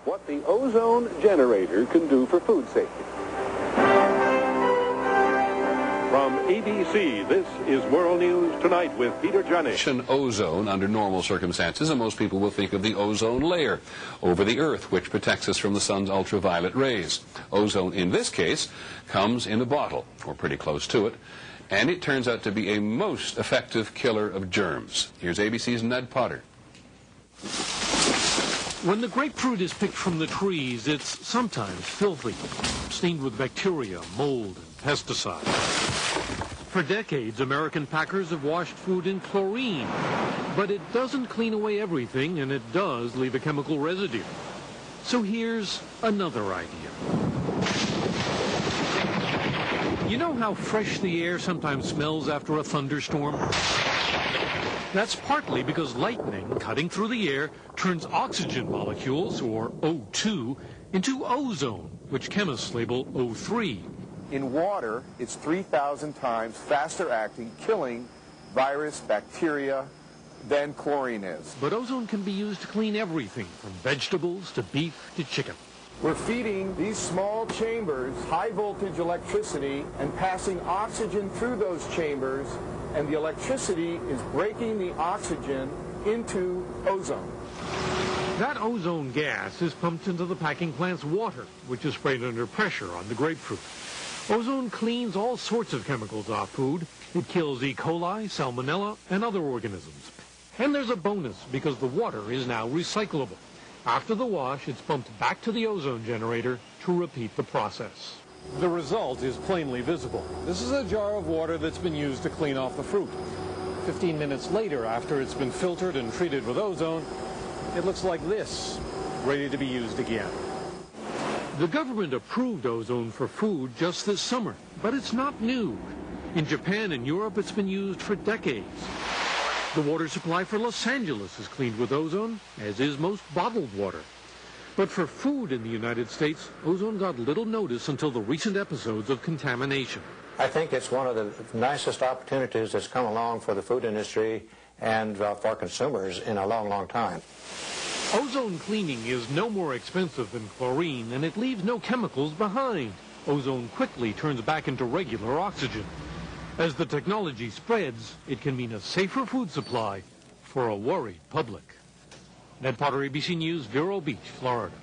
what the ozone generator can do for food safety. From ABC, this is World News Tonight with Peter Jennings. Ozone under normal circumstances, and most people will think of the ozone layer over the Earth, which protects us from the sun's ultraviolet rays. Ozone, in this case, comes in a bottle, or pretty close to it, and it turns out to be a most effective killer of germs. Here's ABC's Ned Potter. When the grapefruit is picked from the trees, it's sometimes filthy, stained with bacteria, mold, and pesticides. For decades, American packers have washed food in chlorine, but it doesn't clean away everything, and it does leave a chemical residue. So here's another idea. You know how fresh the air sometimes smells after a thunderstorm? That's partly because lightning cutting through the air turns oxygen molecules, or O2, into ozone, which chemists label O3. In water, it's 3,000 times faster acting, killing virus, bacteria, than chlorine is. But ozone can be used to clean everything, from vegetables to beef to chicken. We're feeding these small chambers high voltage electricity and passing oxygen through those chambers, and the electricity is breaking the oxygen into ozone. That ozone gas is pumped into the packing plant's water, which is sprayed under pressure on the grapefruit. Ozone cleans all sorts of chemicals off food. It kills E. coli, salmonella, and other organisms. And there's a bonus, because the water is now recyclable. After the wash, it's pumped back to the ozone generator to repeat the process. The result is plainly visible. This is a jar of water that's been used to clean off the fruit. 15 minutes later, after it's been filtered and treated with ozone, it looks like this, ready to be used again. The government approved ozone for food just this summer, but it's not new. In Japan and Europe, it's been used for decades. The water supply for Los Angeles is cleaned with ozone, as is most bottled water. But for food in the United States, ozone got little notice until the recent episodes of contamination. I think it's one of the nicest opportunities that's come along for the food industry and for consumers in a long, long time. Ozone cleaning is no more expensive than chlorine, and it leaves no chemicals behind. Ozone quickly turns back into regular oxygen. As the technology spreads, it can mean a safer food supply for a worried public. Ned Potter, ABC News, Vero Beach, Florida.